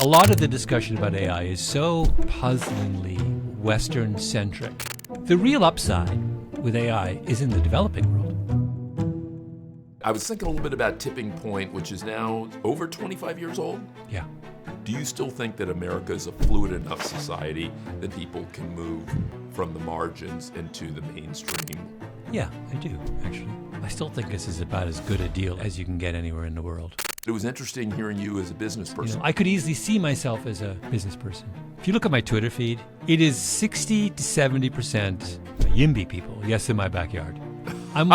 A lot of the discussion about AI is so puzzlingly Western-centric. The real upside with AI is in the developing world. I was thinking a little bit about Tipping Point, which is now over 25 years old. Yeah. Do you still think that America is a fluid enough society that people can move from the margins into the mainstream? Yeah, I do, actually. I still think this is about as good a deal as you can get anywhere in the world. It was interesting hearing you as a business person. I could easily see myself as a business person. If you look at my Twitter feed, it is 60 to 70% YIMBY people. Yes, in my backyard. I'm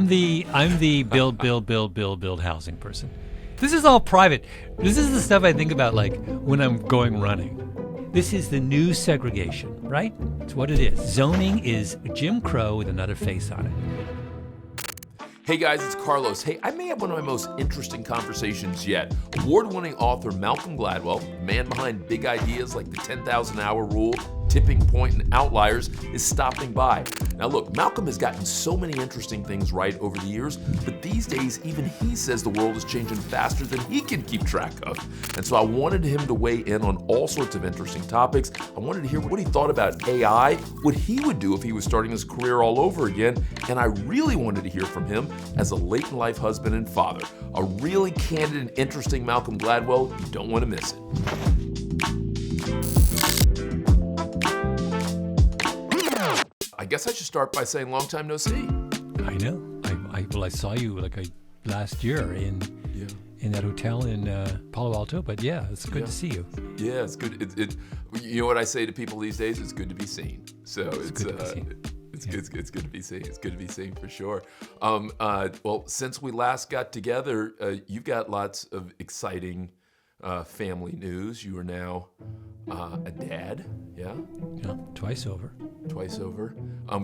the build housing person. This is all private. This is the stuff I think about like when I'm going running. This is the new segregation, right? It's what it is. Zoning is Jim Crow with another face on it. Hey guys, it's Carlos. Hey, I may have one of my most interesting conversations yet. Award-winning author Malcolm Gladwell, the man behind big ideas like the 10,000 hour rule, Tipping Point, and Outliers, is stopping by. Now look, Malcolm has gotten so many interesting things right over the years, but these days even he says the world is changing faster than he can keep track of. And so I wanted him to weigh in on all sorts of interesting topics. I wanted to hear what he thought about AI, what he would do if he was starting his career all over again, and I really wanted to hear from him as a late-in-life husband and father. A really candid and interesting Malcolm Gladwell. You don't want to miss it. I guess I should start by saying long time no see. I know. I saw you last year in that hotel in Palo Alto. But yeah, it's good to see you. Yeah, it's good. You know what I say to people these days? It's good to be seen. So it's good to be seen. It's good to be seen. It's good to be seen for sure. Well, since we last got together, you've got lots of exciting family news. You are now a dad. Yeah. Yeah. Twice over.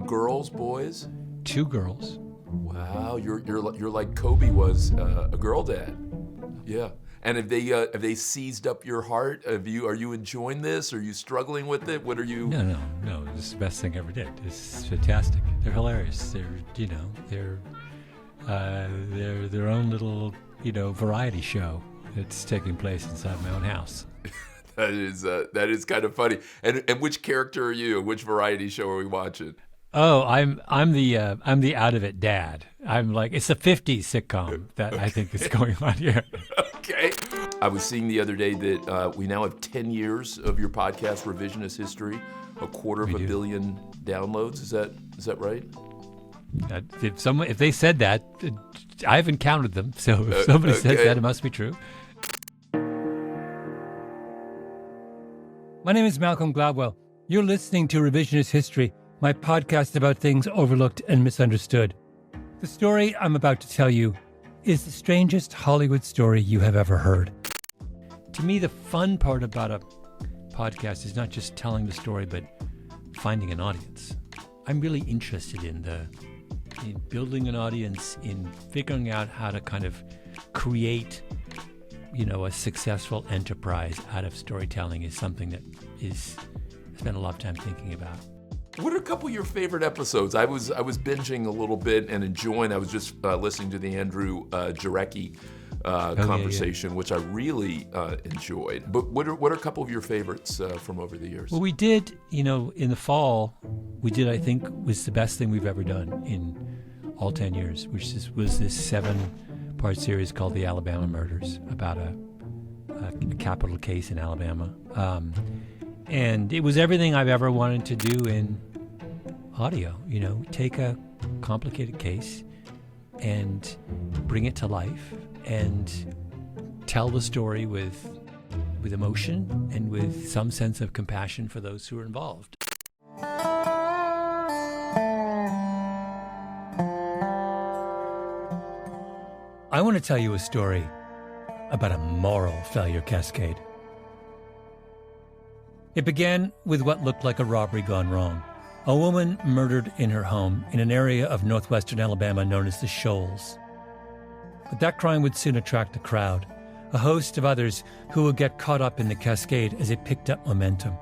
Girls, boys. 2 girls. Wow, you're like Kobe was a girl dad. Yeah. And have they seized up your heart? Are you enjoying this? Are you struggling with it? What are you? No. This is the best thing I ever did. It's fantastic. They're hilarious. They're their own little variety show that's taking place inside my own house. That is kind of funny. And which character are you? Which variety show are we watching? Oh, I'm the out of it dad. I'm like, it's a 50s sitcom that I think is going on here. Okay. I was seeing the other day that we now have 10 years of your podcast, Revisionist History, a quarter of a billion downloads. Is that right? If they said that, I haven't counted them. So if somebody says that, it must be true. My name is Malcolm Gladwell. You're listening to Revisionist History, my podcast about things overlooked and misunderstood. The story I'm about to tell you is the strangest Hollywood story you have ever heard. To me, the fun part about a podcast is not just telling the story, but finding an audience. I'm really interested in building an audience, in figuring out how to kind of create a successful enterprise out of storytelling is something that I spend a lot of time thinking about. What are a couple of your favorite episodes? I was binging a little bit and enjoying. I was just listening to the Andrew Jarecki conversation, which I really enjoyed. But what are a couple of your favorites from over the years? Well, we did, in the fall, I think was the best thing we've ever done in all 10 years, which was this 7-part series called The Alabama Murders, about a capital case in Alabama. And it was everything I've ever wanted to do in audio, take a complicated case and bring it to life and tell the story with emotion and with some sense of compassion for those who are involved. I want to tell you a story about a moral failure cascade. It began with what looked like a robbery gone wrong. A woman murdered in her home in an area of northwestern Alabama known as the Shoals. But that crime would soon attract a crowd, a host of others who would get caught up in the cascade as it picked up momentum.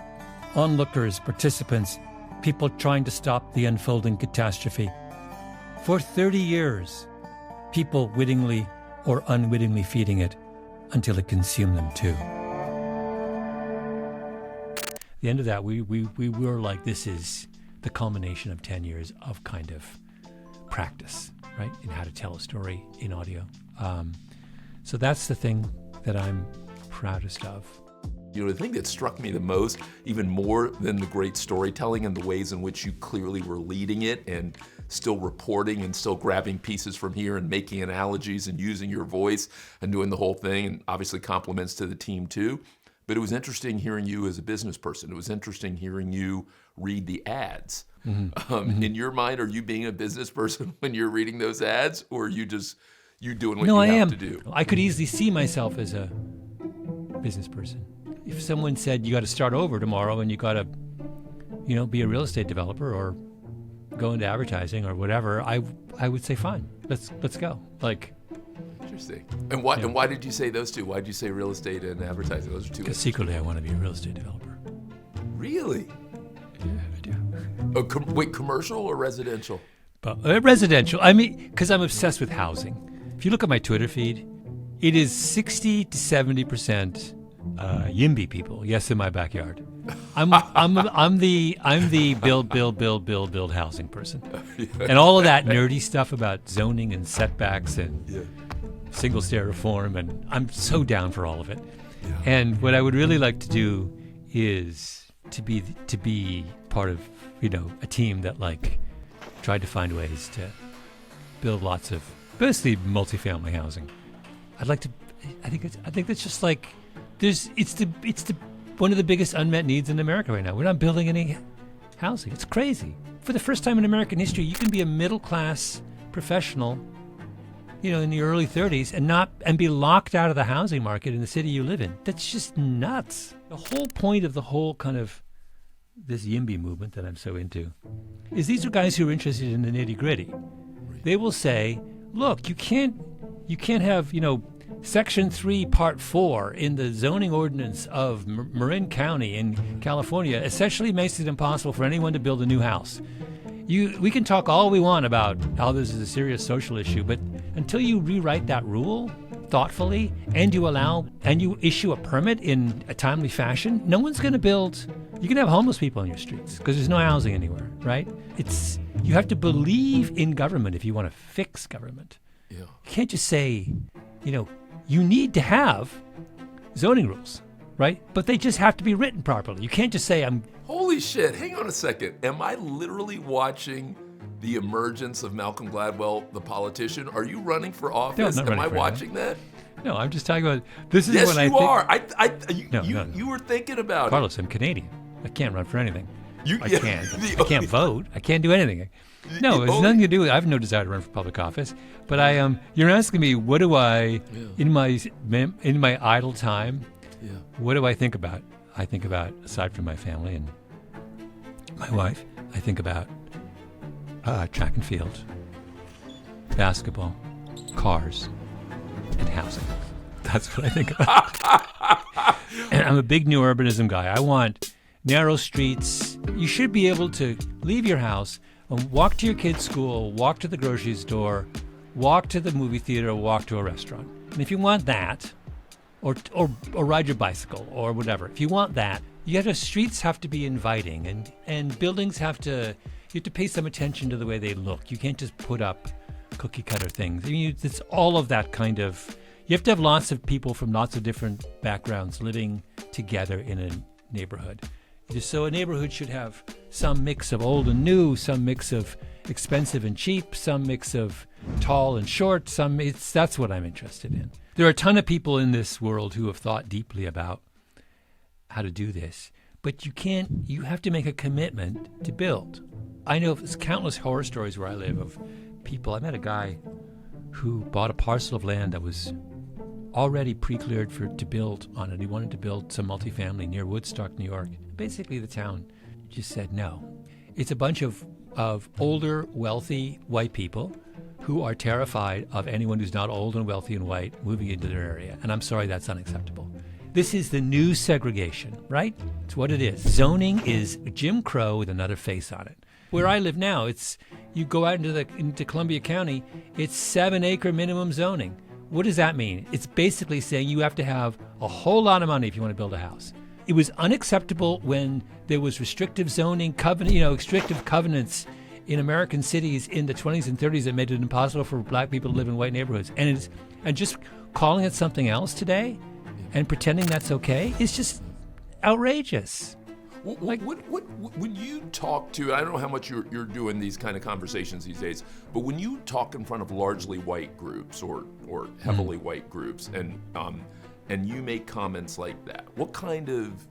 Onlookers, participants, people trying to stop the unfolding catastrophe. For 30 years, people wittingly or unwittingly feeding it until it consumed them too. the end of that, we were like, this is the culmination of 10 years of kind of practice, right, in how to tell a story in audio. So that's the thing that I'm proudest of. You know, the thing that struck me the most, even more than the great storytelling and the ways in which you clearly were leading it and still reporting and still grabbing pieces from here and making analogies and using your voice and doing the whole thing, and obviously compliments to the team too. But it was interesting hearing you as a business person. It was interesting hearing you read the ads. In your mind, are you being a business person when you're reading those ads, or are you just doing what you have to do? I could easily see myself as a business person. If someone said you got to start over tomorrow and you got to, be a real estate developer or go into advertising or whatever, I would say fine. Let's go. Like, interesting. And why did you say those two? Why did you say real estate and advertising? Those are two. Because secretly I want to be a real estate developer. Really? Yeah, I do. Wait, commercial or residential? But residential. I mean, because I'm obsessed with housing. If you look at my Twitter feed, it is 60 to 70%. YIMBY people, yes, in my backyard. I'm the build housing person, and all of that nerdy stuff about zoning and setbacks and single stair reform, and I'm so down for all of it. Yeah. And what I would really like to do is to be part of a team that like tried to find ways to build lots of mostly multifamily housing. I'd like to. I think that's just like. It's the one of the biggest unmet needs in America right now. We're not building any housing. It's crazy. For the first time in American history, you can be a middle class professional, in your early 30s and be locked out of the housing market in the city you live in. That's just nuts. The whole point of the whole kind of this YIMBY movement that I'm so into is these are guys who are interested in the nitty gritty. They will say, look, you can't have, Section 3, Part 4 in the zoning ordinance of Marin County in California essentially makes it impossible for anyone to build a new house. We can talk all we want about how this is a serious social issue, but until you rewrite that rule thoughtfully and you issue a permit in a timely fashion, no one's going to build. You can have homeless people on your streets because there's no housing anywhere, right? You have to believe in government if you want to fix government. Yeah. You can't just say, you need to have zoning rules, right? But they just have to be written properly. You can't just say Holy shit, hang on a second. Am I literally watching the emergence of Malcolm Gladwell, the politician? Are you running for office? Am I watching that? No, I'm just talking about, this is yes, what I think. Yes, you are. You were thinking about Carlos, it. I'm Canadian. I can't run for anything. I can't vote. I can't do anything. No, it's nothing to do with. I have no desire to run for public office. But you're asking me, what do I, in my idle time, what do I think about? I think about, aside from my family and my wife, I think about track and field, basketball, cars, and housing. That's what I think about. And I'm a big new urbanism guy. I want narrow streets. You should be able to leave your house and walk to your kid's school, walk to the grocery store, walk to the movie theater, walk to a restaurant. And if you want that, or ride your bicycle or whatever, if you want that, streets have to be inviting and buildings you have to pay some attention to the way they look. You can't just put up cookie cutter things. I mean, it's all of that kind of, you have to have lots of people from lots of different backgrounds living together in a neighborhood. So a neighborhood should have some mix of old and new, some mix of expensive and cheap, some mix of tall and short. That's what I'm interested in. There are a ton of people in this world who have thought deeply about how to do this, but you have to make a commitment to build. I know there's countless horror stories where I live of people. I met a guy who bought a parcel of land that was already pre-cleared to build on it. He wanted to build some multifamily near Woodstock, New York. Basically, the town just said no. It's a bunch of older, wealthy white people who are terrified of anyone who's not old and wealthy and white moving into their area. And I'm sorry, that's unacceptable. This is the new segregation, right? It's what it is. Zoning is Jim Crow with another face on it. Where I live now, you go out into Columbia County, it's 7-acre minimum zoning. What does that mean? It's basically saying you have to have a whole lot of money if you want to build a house. it was unacceptable when there was restrictive zoning, restrictive covenants in American cities in the 20s and 30s that made it impossible for black people to live in white neighborhoods. And just calling it something else today and pretending that's okay is just outrageous. When you talk to, I don't know how much you're doing these kind of conversations these days, but when you talk in front of largely white groups or heavily white groups and you make comments like that, what kind of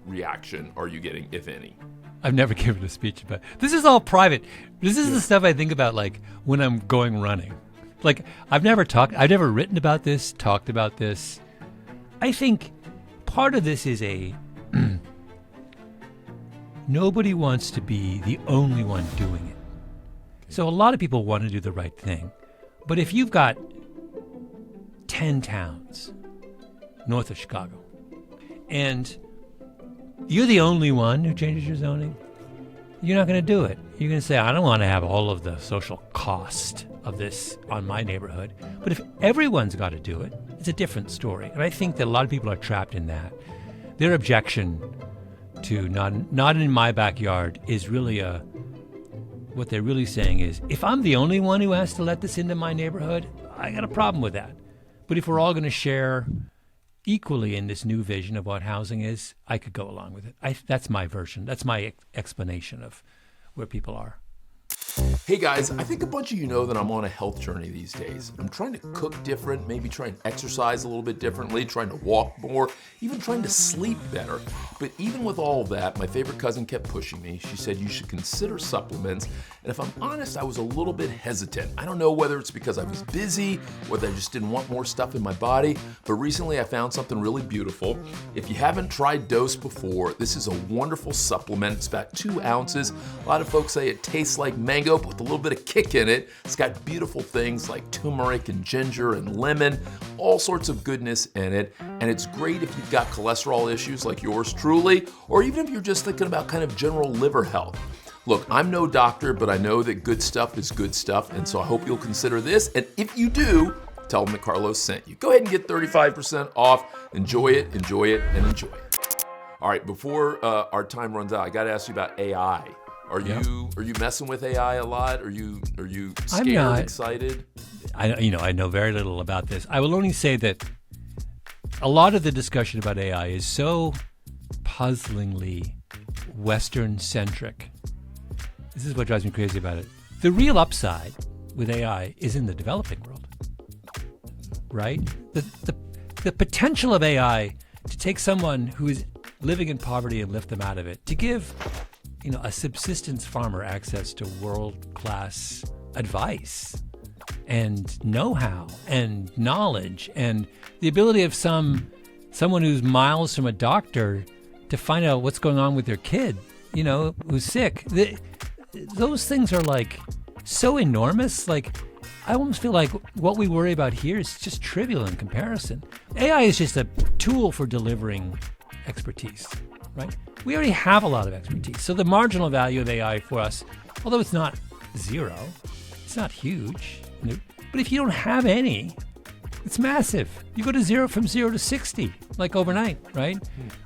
reaction are you getting, if any? I've never given a speech about this. Is all private. This is the stuff I think about, like when I'm going running. Like I've never written about this, talked about this. I think part of this is nobody wants to be the only one doing it. So a lot of people want to do the right thing. But if you've got 10 towns north of Chicago and you're the only one who changes your zoning, you're not going to do it. You're going to say, I don't want to have all of the social cost of this on my neighborhood. But if everyone's got to do it, it's a different story. And I think that a lot of people are trapped in that. Their objection to not in my backyard is really what they're really saying is, if I'm the only one who has to let this into my neighborhood, I got a problem with that. But if we're all going to share equally in this new vision of what housing is, I could go along with it. That's my version. That's my explanation of where people are. Hey guys, I think a bunch of you know that I'm on a health journey these days. I'm trying to cook different, maybe try and exercise a little bit differently, trying to walk more, even trying to sleep better. But even with all of that, my favorite cousin kept pushing me. She said you should consider supplements. And if I'm honest, I was a little bit hesitant. I don't know whether it's because I was busy, whether I just didn't want more stuff in my body. But recently I found something really beautiful. If you haven't tried Dose before, this is a wonderful supplement. It's about 2 ounces. A lot of folks say it tastes like mango, but with a little bit of kick in it. It's got beautiful things like turmeric and ginger and lemon, all sorts of goodness in it. And it's great if you've got cholesterol issues like yours truly, or even if you're just thinking about kind of general liver health. Look, I'm no doctor, but I know that good stuff is good stuff, and so I hope you'll consider this. And if you do, tell them that Carlos sent you. Go ahead and get 35% off. Enjoy it, and enjoy it. All right, before our time runs out, I got to ask you about AI. Are you messing with AI a lot? Are you scared, I'm not excited? I know very little about this. I will only say that a lot of the discussion about AI is so puzzlingly Western-centric. This is what drives me crazy about it. The real upside with AI is in the developing world, right? The potential of AI to take someone who is living in poverty and lift them out of it, to give a subsistence farmer access to world-class advice and know-how and knowledge and the ability of someone who's miles from a doctor to find out what's going on with their kid, who's sick. Those things are like so enormous. Like I almost feel like what we worry about here is just trivial in comparison. AI is just a tool for delivering expertise, right? We already have a lot of expertise. So the marginal value of AI for us, although it's not zero, it's not huge. But if you don't have any, it's massive. You go from zero to 60, like overnight, right?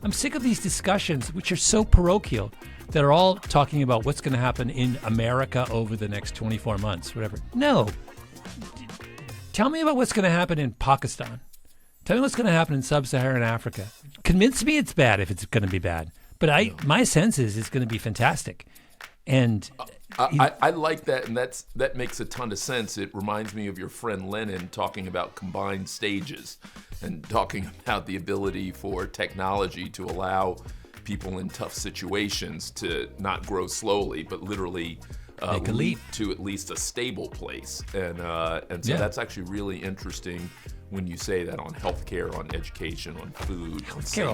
I'm sick of these discussions, which are so parochial, that are all talking about what's going to happen in America over the next 24 months, whatever. No. Tell me about what's going to happen in Pakistan. Tell me what's going to happen in sub-Saharan Africa. Convince me it's bad if it's going to be bad. But my sense is it's going to be fantastic. And I like that, and that makes a ton of sense. It reminds me of your friend Lenin talking about combined stages and talking about the ability for technology to allow people in tough situations to not grow slowly, but literally make a leap to at least a stable place. And so that's actually really interesting when you say that on healthcare, on education, on food, healthcare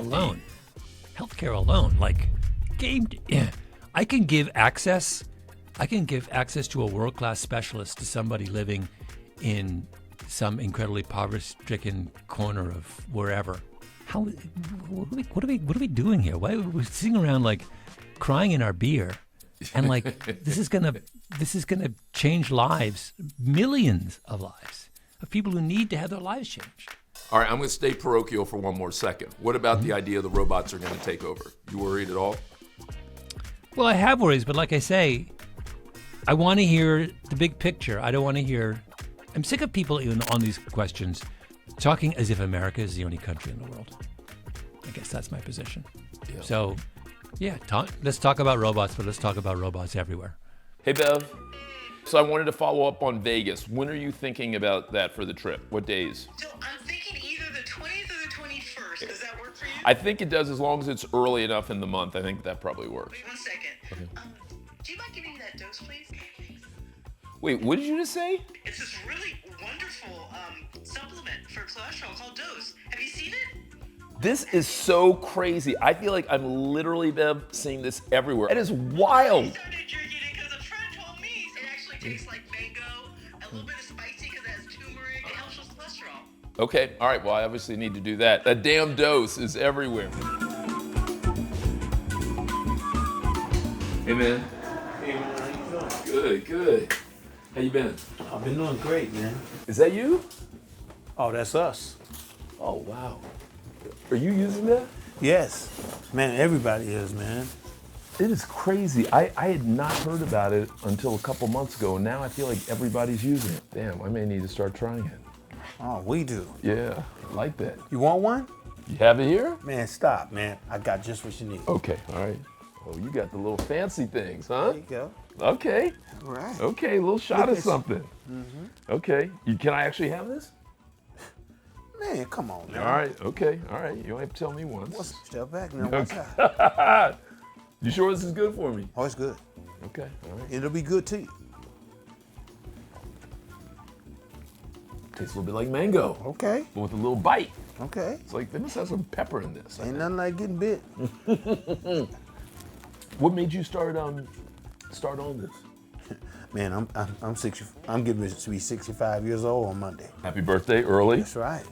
alone, like I can give access to a world-class specialist to somebody living in some incredibly poverty-stricken corner of wherever. What are we doing here? Why are we sitting around like crying in our beer, and like this is gonna change lives, millions of lives of people who need to have their lives changed. All right, I'm going to stay parochial for one more second. What about the idea the robots are going to take over? You worried at all? Well, I have worries, but like I say, I want to hear the big picture. I don't want to hear... I'm sick of people even on these questions talking as if America is the only country in the world. I guess that's my position. Yeah. So, yeah, let's talk about robots, but let's talk about robots everywhere. Hey, Bev. So I wanted to follow up on Vegas. When are you thinking about that for the trip? What days? So I'm thinking either the 20th or the 21st. Does that work for you? I think it does as long as it's early enough in the month. I think that probably works. Wait 1 second. Okay. Do you mind giving me that dose, please? Wait, what did you just say? It's this really wonderful supplement for cholesterol called Dose. Have you seen it? This is so crazy. I feel like I'm literally, Bev, seeing this everywhere. It is wild. I started drinking it because a friend told me. It actually tastes like mango, a little bit of spicy because it has turmeric. It helps with cholesterol. Okay, all right, well, I obviously need to do that. That damn Dose is everywhere. Hey, man. Hey man, how you doing? Good, good. How you been? I've been doing great, man. Is that you? Oh, that's us. Oh, wow. Are you using that? Yes. Man, everybody is, man. It is crazy. I had not heard about it until a couple months ago, and now I feel like everybody's using it. Damn, I may need to start trying it. Oh, we do. Yeah, I like that. You want one? You have it here? Man, stop, man. I got just what you need. Okay, all right. Oh, you got the little fancy things, huh? There you go. Okay. All right. Okay, a little shot of Look at- something. Okay. Can I actually have this? Man, come on, man. All right, okay, all right. You don't have to tell me once. Step back now. Watch out. You sure this is good for me? Oh, it's good. Okay, all right. It'll be good to you. Tastes a little bit like mango, Okay. but with a little bite. Okay. It's like they must have some pepper in this. Ain't nothing like getting bit. What made you start on this? Man, I'm 60. I'm getting to be 65 years old on Monday. Happy birthday early. That's right.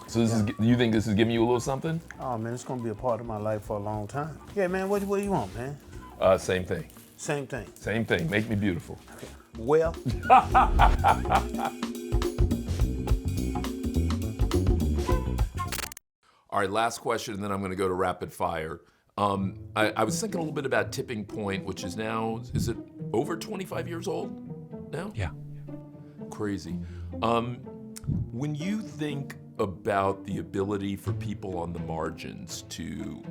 So this is, you think this is giving you a little something? Oh man, it's gonna be a part of my life for a long time. Yeah, man. What do you want, man? Same thing. Same thing. Same thing. Make me beautiful. Well. All right, last question, and then I'm going to go to rapid fire. I was thinking a little bit about Tipping Point, which is now, is it over 25 years old now? Yeah. Crazy. When you think about the ability for people on the margins to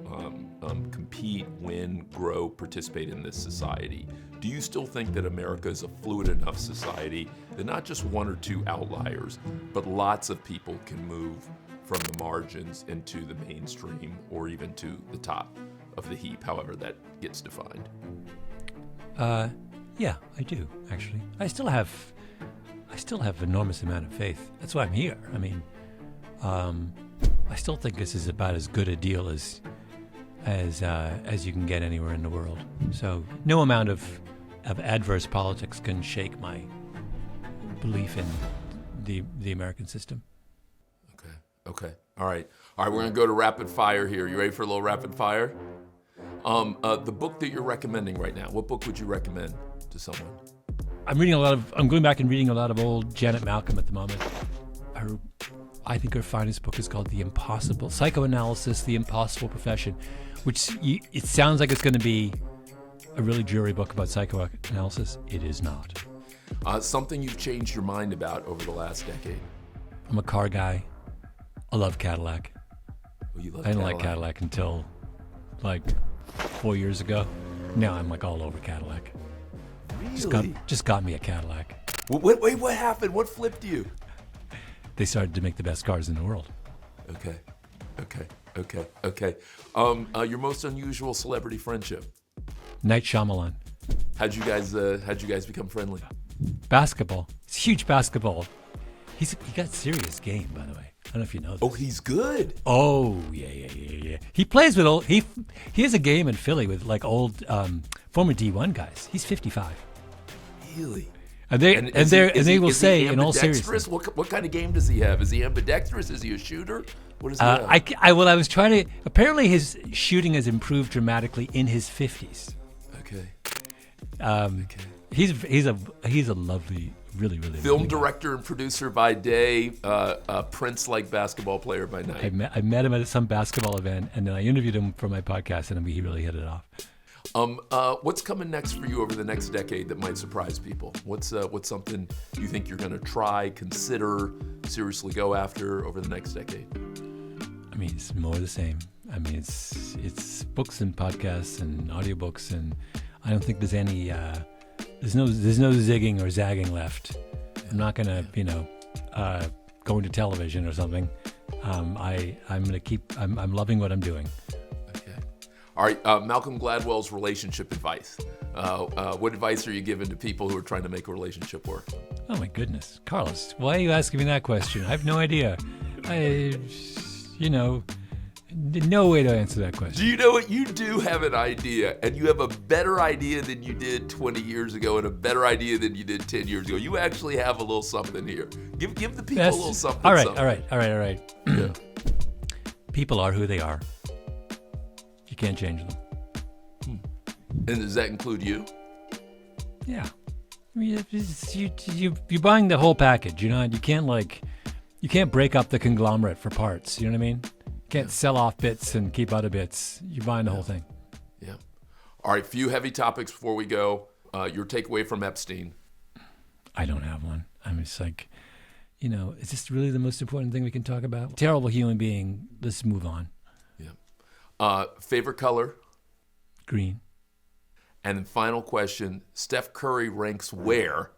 compete, win, grow, participate in this society, do you still think that America is a fluid enough society that not just one or two outliers, but lots of people can move from the margins into the mainstream or even to the top of the heap, however that gets defined? Yeah, I do, actually. I still have enormous amount of faith. That's why I'm here. I mean, I still think this is about as good a deal as you can get anywhere in the world. So no amount of adverse politics can shake my belief in the American system. Okay. All right, we're going to go to rapid fire here. You ready for a little rapid fire? The book that you're recommending right now, what book would you recommend to someone? I'm going back and reading a lot of old Janet Malcolm at the moment. I think her finest book is called Psychoanalysis, The Impossible Profession, which it sounds like it's going to be a really dreary book about psychoanalysis. It is not. Something you've changed your mind about over the last decade? I'm a car guy. I love Cadillac. Oh, you love I didn't like Cadillac until like 4 years ago. Now I'm like all over Cadillac. Really? Just got me a Cadillac. Wait, what happened? What flipped you? They started to make the best cars in the world. Okay. Your most unusual celebrity friendship? Night Shyamalan. How'd you guys become friendly? Basketball. It's huge basketball. He got serious game, by the way. I don't know if you know this. Oh, he's good. Oh, yeah. He plays with he has a game in Philly with like old former D1 guys. He's 55. Really? And they will say in all seriousness. What kind of game does he have? Is he ambidextrous? Is he a shooter? What does he have? I was trying to. Apparently, his shooting has improved dramatically in his 50s. Okay. He's a lovely really, really. Film really director and producer by day, Prince-like basketball player by night. I met him at some basketball event, and then I interviewed him for my podcast, and he really hit it off. What's coming next for you over the next decade that might surprise people? What's something you think you're going to try, consider, seriously go after over the next decade? I mean, it's more of the same. I mean, it's books and podcasts and audiobooks, and I don't think there's any there's no zigging or zagging left. I'm not gonna go into television or something. I'm gonna keep. I'm loving what I'm doing. Okay. All right. Malcolm Gladwell's relationship advice. What advice are you giving to people who are trying to make a relationship work? Oh my goodness, Carlos, why are you asking me that question? I have no idea. No way to answer that question. Do you know what? You do have an idea, and you have a better idea than you did 20 years ago and a better idea than you did 10 years ago. You actually have a little something here. Give the people a little something. All right, something. all right. Yeah. People are who they are. You can't change them. And does that include you? Yeah. I mean, you're buying the whole package. You can't break up the conglomerate for parts. You know what I mean? You can't sell off bits and keep other bits. You're buying the whole thing. Yeah. All right, few heavy topics before we go. Your takeaway from Epstein. I don't have one. I'm just like, is this really the most important thing we can talk about? Terrible human being. Let's move on. Yeah. Favorite color? Green. And then final question, Steph Curry ranks where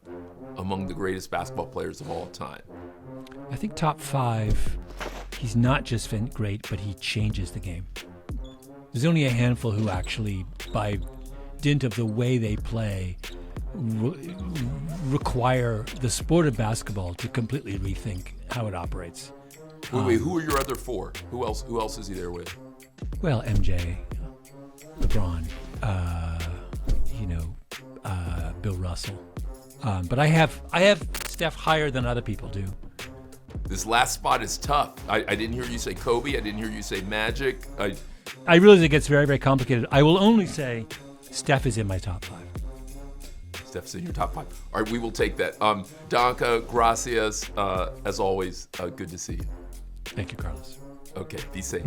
among the greatest basketball players of all time? I think top 5. He's not just great, but he changes the game. There's only a handful who actually, by dint of the way they play, require the sport of basketball to completely rethink how it operates. Wait, who are your other 4? Who else is he there with? Well, MJ, LeBron, Bill Russell. But I have Steph higher than other people do. This last spot is tough. I didn't hear you say Kobe. I didn't hear you say Magic. I realize it gets very, very complicated. I will only say Steph is in my top 5. Steph's in your top 5. All right, we will take that. Danka, gracias. As always, good to see you. Thank you, Carlos. Okay, be safe.